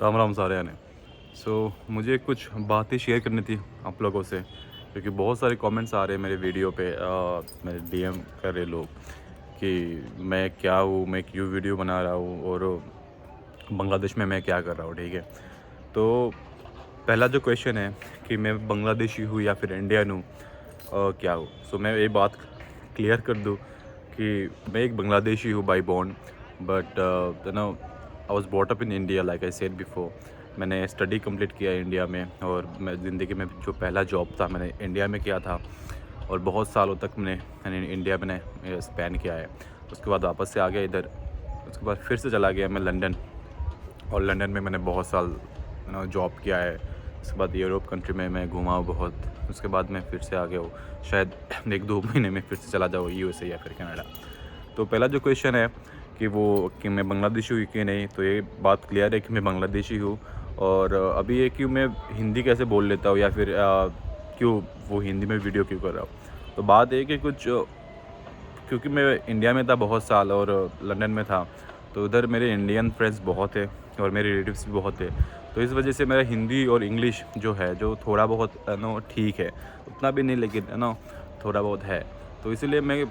राम राम सारे ने। मुझे कुछ बातें शेयर करनी थी आप लोगों से, क्योंकि बहुत सारे कमेंट्स आ रहे हैं मेरे वीडियो पे। मेरे डीएम कर रहे लोग कि मैं क्या हूँ, मैं क्यों वीडियो बना रहा हूँ और बांग्लादेश में मैं क्या कर रहा हूँ। ठीक है, तो पहला जो क्वेश्चन है कि मैं बांग्लादेशी हूँ या फिर इंडियन हूँ, क्या हूँ। मैं ये बात क्लियर कर दूँ कि मैं एक बांग्लादेशी हूँ by born, but you know I was bought up in India like I said before. मैंने स्टडी कंप्लीट किया इंडिया में, और मैं ज़िंदगी में जो पहला जॉब था मैंने इंडिया में किया था, और बहुत सालों तक मैंने इंडिया में स्पेंड किया है। उसके बाद वापस से आ गया इधर। उसके बाद फिर से चला गया मैं लंदन, और लंदन में मैंने बहुत साल जॉब किया है। उसके बाद यूरोप कंट्री में मैं घूमा हूँ बहुत। उसके बाद मैं फिर से आ गया हूँ, शायद 1-2 महीने में फिर से चला जाऊँ यूएसए या फिर कनाडा। तो पहला जो क्वेश्चन है कि मैं बांग्लादेशी हूँ कि नहीं, तो ये बात क्लियर है कि मैं बांग्लादेशी हूँ। और अभी ये कि मैं हिंदी कैसे बोल लेता हूँ या फिर क्यों वो हिंदी में वीडियो क्यों कर रहा हूँ। तो बात है कि क्योंकि मैं इंडिया में था बहुत साल और लंदन में था, तो उधर मेरे इंडियन फ्रेंड्स बहुत थे और मेरे रिलेटिव्स भी बहुत थे। तो इस वजह से मेरा हिंदी और इंग्लिश जो है, जो थोड़ा बहुत ठीक है, उतना भी नहीं लेकिन थोड़ा बहुत है। तो इसीलिए मैं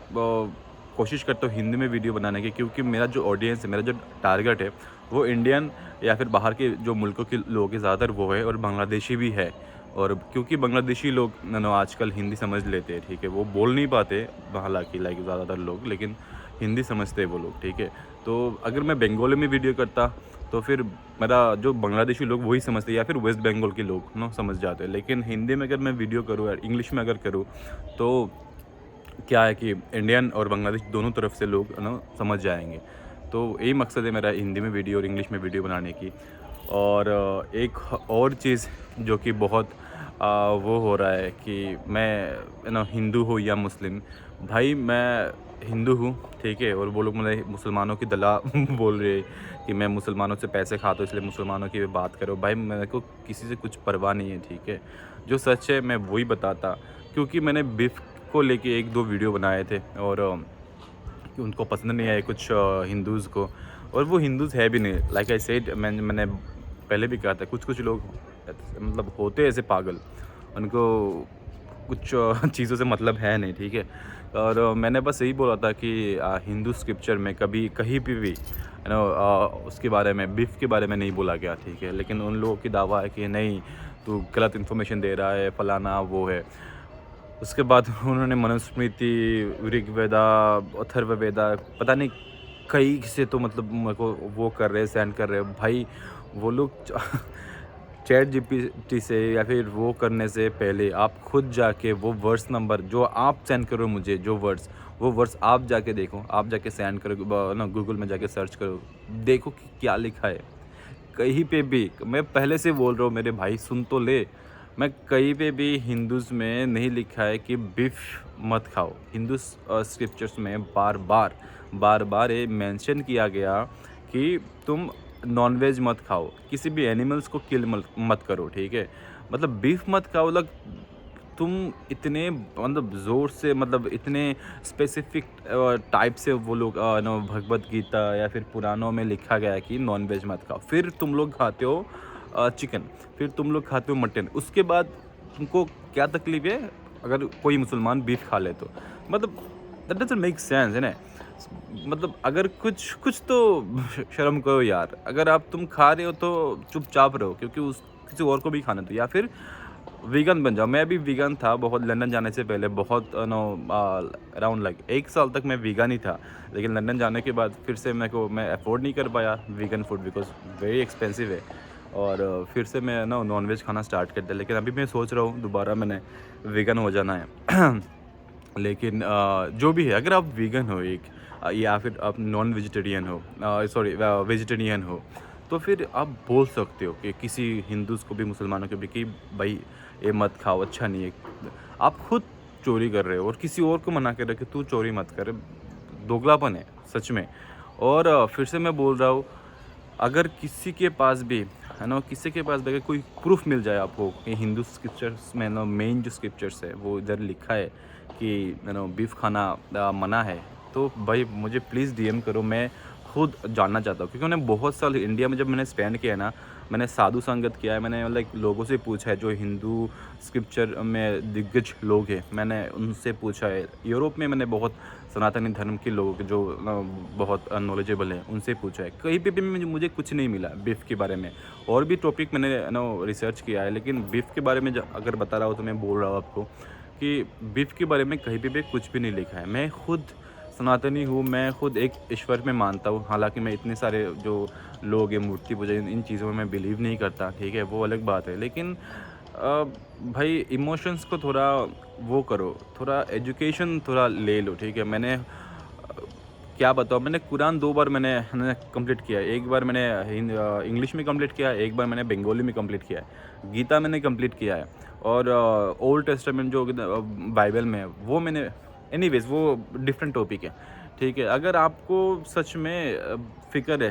कोशिश करता हूँ हिंदी में वीडियो बनाने की, क्योंकि मेरा जो ऑडियंस है, मेरा जो टारगेट है, वो इंडियन या फिर बाहर के जो मुल्कों के लोग हैं ज़्यादातर वो है, और बांग्लादेशी भी है। और क्योंकि बांग्लादेशी लोग आजकल हिंदी समझ लेते हैं, ठीक है, वो बोल नहीं पाते हालांकि लाइक ज़्यादातर लोग, लेकिन हिंदी समझते हैं वो लोग, ठीक है। तो अगर मैं बंगाली में वीडियो करता तो फिर मेरा जो बांग्लादेशी लोग वही समझते, या फिर वेस्ट बंगाल के लोग समझ जाते हैं। लेकिन हिंदी में अगर मैं वीडियो करूँ या इंग्लिश में अगर करूँ, तो क्या है कि इंडियन और बांग्लादेश दोनों तरफ से लोग समझ जाएंगे। तो यही मकसद है मेरा हिंदी में वीडियो और इंग्लिश में वीडियो बनाने की। और एक और चीज़ जो कि बहुत वो हो रहा है कि मैं हिंदू हूँ या मुस्लिम। भाई मैं हिंदू हूँ, ठीक है, और वो लोग मुझे मुसलमानों की दला बोल रहे हैं कि मैं मुसलमानों से पैसे खाता हूँ इसलिए मुसलमानों की बात करो। भाई मेरे को किसी से कुछ परवाह नहीं है, ठीक है। जो सच है मैं वही बताता, क्योंकि मैंने बीफ को लेके 1-2 वीडियो बनाए थे, और कि उनको पसंद नहीं आए कुछ हिंदूज़ को, और वो हिंदूज़ है भी नहीं। लाइक आई सेड, मैंने पहले भी कहा था, कुछ लोग मतलब होते हैं ऐसे पागल, उनको कुछ चीज़ों से मतलब है नहीं, ठीक है। और मैंने बस यही बोला था कि हिंदू स्क्रिप्चर में कभी कहीं पे भी उसके बारे में, बीफ के बारे में नहीं बोला गया, ठीक है। लेकिन उन लोगों की दावा है कि नहीं, तू गलत इन्फॉर्मेशन दे रहा है, फलाना वो है। उसके बाद उन्होंने मनुस्मृति, ऋग्वेदा, अथर्ववेदा, पता नहीं कई से, तो मतलब मेरे को वो कर रहे हैं, सेंड कर रहे हैं। भाई वो लोग चैट जीपीटी से या फिर वो करने से पहले आप खुद जाके वो वर्स नंबर जो आप सेंड करो मुझे, जो वर्ड्स, वो वर्ड्स आप जाके देखो, आप जाके सेंड करो, गूगल में जाके सर्च करो, देखो कि क्या लिखा है। कहीं पे भी, मैं पहले से बोल रहा हूँ मेरे भाई, सुन तो ले। मैं कहीं पे भी हिंदूज़ में नहीं लिखा है कि बीफ मत खाओ। हिंदू स्क्रिप्चर्स में बार-बार ये मेंशन किया गया कि तुम नॉन-वेज मत खाओ, किसी भी एनिमल्स को किल मत करो, ठीक है? मतलब बीफ मत खाओ, तुम इतने मतलब ज़ोर से, मतलब इतने स्पेसिफिक टाइप से वो लोग भगवत गीता या फिर पुराणों में लिखा गया है कि नॉन-वेज मत खाओ। फिर तुम लोग खाते हो चिकन, फिर तुम लोग खाते हो मटन। उसके बाद तुमको क्या तकलीफ़ है अगर कोई मुसलमान बीफ खा ले तो? मतलब दैट डज़न्ट मेक सेंस, है ना? मतलब अगर कुछ कुछ तो शर्म करो यार। अगर तुम खा रहे हो तो चुपचाप रहो, क्योंकि उस किसी और को भी खाने दो, या फिर वीगन बन जाओ। मैं भी वीगन था बहुत, लंदन जाने से पहले बहुत अराउंड लाइक 1 साल तक मैं वीगन ही था। लेकिन लंदन जाने के बाद फिर से मैं अफ़ोर्ड नहीं कर पाया vegan food, because very expensive है। और फिर से मैं नॉन-वेज खाना स्टार्ट कर दिया। लेकिन अभी मैं सोच रहा हूँ दोबारा मैंने वीगन हो जाना है। लेकिन जो भी है, अगर आप वीगन हो या फिर आप नॉन वेजिटेरियन हो, सॉरी वेजिटेरियन हो, तो फिर आप बोल सकते हो कि किसी हिंदूज़ को भी, मुसलमानों को भी, कि भाई ये मत खाओ, अच्छा नहीं है। आप खुद चोरी कर रहे हो और किसी और को मना कर रहे हो कि तू चोरी मत कर। दोगलापन है सच में। और फिर से मैं बोल रहा हूँ, अगर किसी के पास भी, है ना, किसी के पास भी अगर कोई प्रूफ़ मिल जाए आपको कि हिंदू स्क्रिप्चर्स में मेन जो स्क्रिप्चर्स है वो इधर लिखा है कि बीफ खाना मना है, तो भाई मुझे प्लीज़ डीएम करो। मैं खुद जानना चाहता हूँ, क्योंकि मैंने बहुत साल इंडिया में जब मैंने स्पेंड किया है ना, मैंने साधु संगत किया है, मैंने लाइक लोगों से पूछा है जो हिंदू स्क्रिप्चर में दिग्गज लोग हैं, मैंने उनसे पूछा है। यूरोप में मैंने बहुत सनातनी धर्म के लोग जो बहुत नॉलेजेबल हैं उनसे पूछा है। कहीं पे भी मुझे कुछ नहीं मिला बीफ के बारे में। और भी टॉपिक मैंने रिसर्च किया है, लेकिन बीफ के बारे में अगर बता रहा हूँ तो मैं बोल रहा हूँ आपको कि बीफ के बारे में कहीं पे भी कुछ भी नहीं लिखा है। मैं खुद सनातनी हूँ, मैं खुद एक ईश्वर में मानता हूँ। हालाँकि मैं इतने सारे जो लोग हैं मूर्ति पूजा इन चीज़ों में मैं बिलीव नहीं करता, ठीक है, वो अलग बात है। लेकिन भाई इमोशंस को थोड़ा वो करो, थोड़ा एजुकेशन थोड़ा ले लो, ठीक है। मैंने क्या बताऊँ, मैंने कुरान 2 बार मैंने कंप्लीट किया है। एक बार मैंने इंग्लिश में कंप्लीट किया है, एक बार मैंने बंगाली में कंप्लीट किया है। गीता मैंने कंप्लीट किया है और ओल्ड टेस्टामेंट जो बाइबल में है वो मैंने, एनीवेज़ वो डिफरेंट टॉपिक है, ठीक है। अगर आपको सच में फ़िक्र है,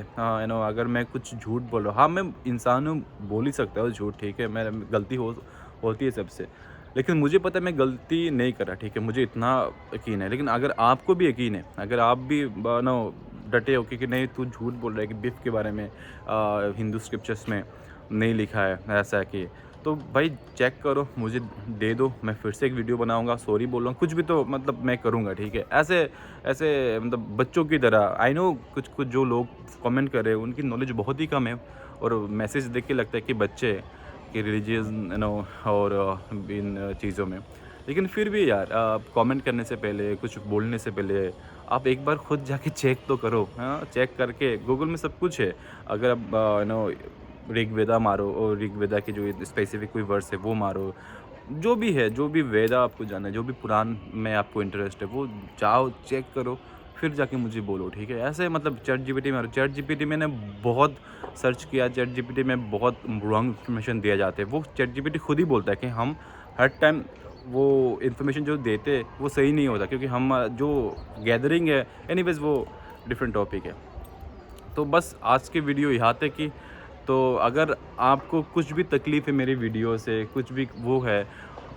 अगर मैं कुछ झूठ बोल रहा हूँ, हाँ, मैं इंसान हूँ, बोल ही सकता हूँ झूठ, ठीक है। मैं गलती होती है सबसे। लेकिन मुझे पता है मैं गलती नहीं कर रहा, ठीक है, मुझे इतना यकीन है। लेकिन अगर आपको भी यकीन है, अगर आप भी डटे हो कि नहीं तू झूठ बोल रहा है कि बीफ के बारे में हिंदू स्क्रिप्चर्स में नहीं लिखा है ऐसा कि, तो भाई चेक करो, मुझे दे दो, मैं फिर से एक वीडियो बनाऊंगा, सॉरी बोल रहा हूँ, कुछ भी तो मतलब मैं करूँगा, ठीक है। ऐसे ऐसे मतलब बच्चों की तरह, आई नो कुछ कुछ जो लोग कमेंट कर रहे हैं उनकी नॉलेज बहुत ही कम है और मैसेज देख के लगता है कि बच्चे कि रिलीजियस और इन चीज़ों में। लेकिन फिर भी यार कमेंट करने से पहले, कुछ बोलने से पहले आप एक बार खुद जाके चेक तो करो, हाँ? चेक करके गूगल में सब कुछ है। अगर आप ऋग्वेदा मारो और ऋग्वेदा की जो स्पेसिफिक कोई वर्ड्स है वो मारो, जो भी है, जो भी वेदा आपको जानना है, जो भी पुराण में आपको इंटरेस्ट है, वो जाओ चेक करो, फिर जाके मुझे बोलो, ठीक है। ऐसे मतलब चैट जीपीटी मारो, चैट जीपीटी मैंने बहुत सर्च किया, चैट जीपीटी में बहुत रॉन्ग इन्फॉर्मेशन दिया जाते हैं। वो चैट जीपीटी खुद ही बोलता है कि हम हर टाइम वो इन्फॉर्मेशन जो देते हैं वो सही नहीं होता, क्योंकि हम जो गैदरिंग है, एनीवेज़ वो डिफरेंट टॉपिक है। तो बस आज की वीडियो यहाँ तक ही। तो अगर आपको कुछ भी तकलीफ़ है मेरी वीडियो से, कुछ भी वो है,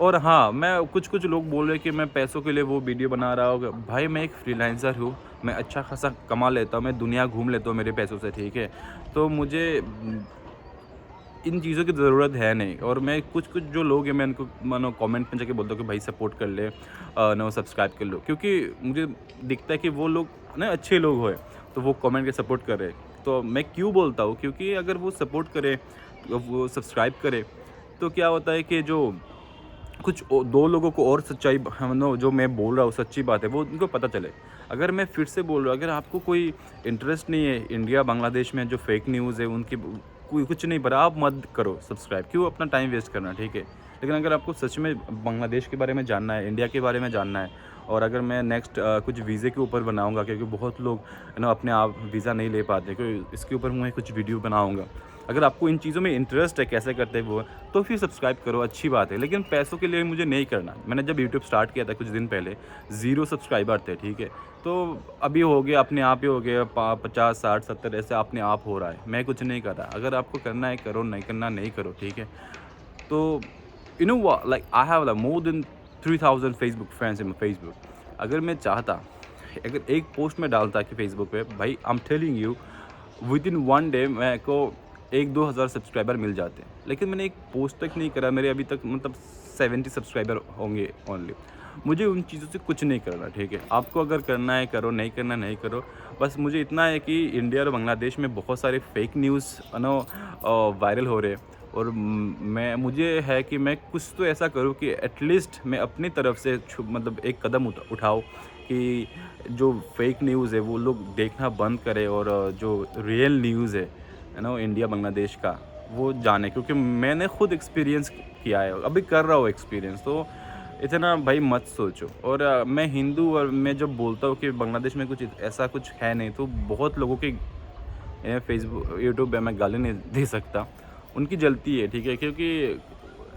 और हाँ, मैं कुछ लोग बोल रहे हैं कि मैं पैसों के लिए वो वीडियो बना रहा हूँ। भाई मैं एक फ्रीलांसर हूँ, मैं अच्छा खासा कमा लेता हूँ, मैं दुनिया घूम लेता हूँ मेरे पैसों से, ठीक है। तो मुझे इन चीज़ों की ज़रूरत है नहीं। और मैं कुछ जो लोग हैं मैं उनको मानो कमेंट में जाके बोलता हूँ कि भाई सपोर्ट कर ले, सब्सक्राइब कर लो, क्योंकि मुझे दिखता है कि वो लोग ना अच्छे लोग होए तो वो कमेंट के सपोर्ट कर रहे हैं। तो मैं क्यों बोलता हूँ, क्योंकि अगर वो सपोर्ट करे, वो सब्सक्राइब करे, तो क्या होता है कि जो कुछ 2 लोगों को और सच्चाई जो मैं बोल रहा हूँ सच्ची बात है वो उनको पता चले। अगर मैं फिर से बोल रहा हूँ, अगर आपको कोई इंटरेस्ट नहीं है इंडिया बांग्लादेश में जो फेक न्यूज़ है उनकी कोई कुछ नहीं पता, आप मत करो सब्सक्राइब, क्यों अपना टाइम वेस्ट करना, ठीक है। लेकिन अगर आपको सच में बांग्लादेश के बारे में जानना है, इंडिया के बारे में जानना है, और अगर मैं नेक्स्ट कुछ वीज़े के ऊपर बनाऊँगा, क्योंकि बहुत लोग अपने आप वीज़ा नहीं ले पाते, क्योंकि इसके ऊपर मैं कुछ वीडियो बनाऊँगा। अगर आपको इन चीज़ों में इंटरेस्ट है कैसे करते हैं वो, तो फिर सब्सक्राइब करो, अच्छी बात है। लेकिन पैसों के लिए मुझे नहीं करना। मैंने जब यूट्यूब स्टार्ट किया था कुछ दिन पहले, 0 सब्सक्राइबर थे, ठीक है। तो अभी हो गया, अपने आप ही हो गया 50, 60, 70, ऐसे अपने आप हो रहा है। मैं कुछ नहीं कर रहा। अगर आपको करना है करो, नहीं करना नहीं करो, ठीक है। तो you know what, like I have like more than 3000 Facebook friends in Facebook. अगर मैं चाहता, अगर एक पोस्ट में डालता कि फेसबुक पे, भाई I am telling you with in 1 day मेरे को 1-2 हज़ार सब्सक्राइबर मिल जाते हैं। लेकिन मैंने एक पोस्ट तक नहीं करा, मेरे अभी तक मतलब 70 सब्सक्राइबर होंगे ओनली। मुझे उन चीज़ों से कुछ नहीं करना, ठीक है। आपको अगर करना है करो, नहीं करना नहीं करो। बस मुझे इतना है कि इंडिया और बांग्लादेश में बहुत सारे फेक न्यूज़ वायरल हो रहे हैं, और मैं मुझे है कि मैं कुछ तो ऐसा करूँ कि एटलीस्ट मैं अपनी तरफ से मतलब एक कदम उठाऊँ कि जो फेक न्यूज़ है वो लोग देखना बंद करें, और जो रियल न्यूज़ है इंडिया बांग्लादेश का, वो जाने, क्योंकि मैंने खुद एक्सपीरियंस किया है, अभी कर रहा हूँ एक्सपीरियंस। तो इतना भाई मत सोचो। और मैं हिंदू, और मैं जब बोलता हूँ कि बांग्लादेश में कुछ ऐसा कुछ है नहीं, तो बहुत लोगों की फेसबुक यूट्यूब पे मैं गाली नहीं दे सकता, उनकी जलती है, ठीक है। क्योंकि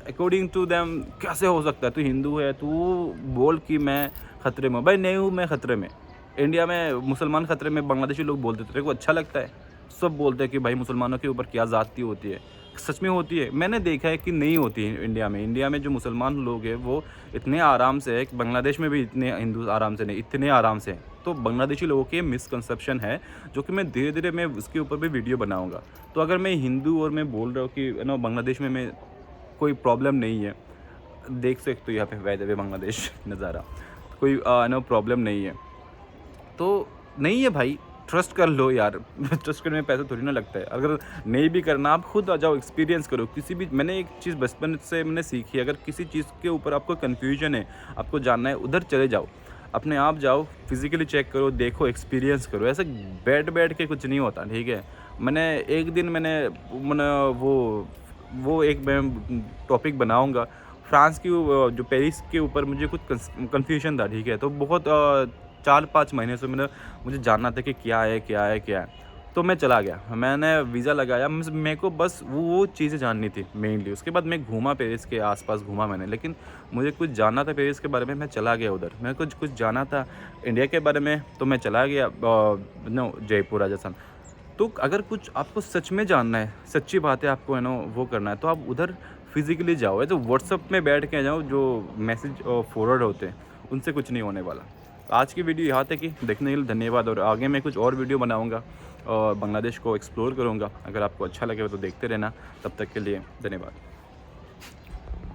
अकॉर्डिंग टू देम कैसे हो सकता है, तू हिंदू है, तू बोल कि मैं ख़तरे में हूँ। भाई नहीं हूँ मैं ख़तरे में। इंडिया में मुसलमान ख़तरे में, बांग्लादेशी लोग बोलते थे, तेरे को अच्छा लगता है? सब बोलते हैं कि भाई मुसलमानों के ऊपर क्या ज़्यादती होती है। सच में होती है? मैंने देखा है कि नहीं होती है इंडिया में। इंडिया में जो मुसलमान लोग हैं वो इतने आराम से है कि बांग्लादेश में भी इतने हिंदू आराम से नहीं, इतने आराम से हैं। तो बांग्लादेशी लोगों की ये मिसकंसेप्शन है, जो कि मैं धीरे-धीरे मैं उसके ऊपर भी वीडियो बनाऊँगा। तो अगर मैं हिंदू और मैं बोल रहा हूँ कि बांग्लादेश में मैं कोई प्रॉब्लम नहीं है, देख सकते हो यहाँ पे बाय द वे बांग्लादेश नज़ारा। कोई प्रॉब्लम नहीं है। तो नहीं है भाई, ट्रस्ट कर लो यार। ट्रस्ट करने में पैसा थोड़ी ना लगता है। अगर नहीं भी करना, आप खुद आ जाओ, एक्सपीरियंस करो। किसी भी मैंने एक चीज़ बचपन से मैंने सीखी है, अगर किसी चीज़ के ऊपर आपको कन्फ्यूजन है, आपको जानना है, उधर चले जाओ। अपने आप जाओ, फिज़िकली चेक करो, देखो, एक्सपीरियंस करो। ऐसे बैठ-बैठ के कुछ नहीं होता, ठीक है? मैंने एक दिन मैंने वो एक मैं टॉपिक बनाऊँगा। फ्रांस की जो पेरिस के ऊपर मुझे कुछ कन्फ्यूजन था, ठीक है? तो बहुत 4-5 महीने से मुझे जानना था कि क्या है, क्या है, क्या है? तो मैं चला गया। मैंने वीज़ा लगाया, मेरे को बस वो चीज़ें जाननी थी मेनली। उसके बाद मैं घूमा, पेरिस के आस-पास घूमा मैंने, लेकिन मुझे कुछ जानना था पेरिस के बारे में, मैं चला गया उधर। मेरे को कुछ जाना था इंडिया के बारे में, तो मैं चला गया जयपुर, राजस्थान। तो अगर कुछ आपको सच में जानना है, सच्ची बात है, आपको वो करना है, तो आप उधर फिज़िकली जाओ। ऐसे व्हाट्सएप में बैठ के जाओ, जो मैसेज फॉरवर्ड होते हैं, उनसे कुछ नहीं होने वाला। तो आज की वीडियो यहाँ तक ही। देखने के लिए धन्यवाद, और आगे मैं कुछ और वीडियो बनाऊँगा और बांग्लादेश को एक्सप्लोर करूँगा। अगर आपको अच्छा लगे तो देखते रहना। तब तक के लिए धन्यवाद।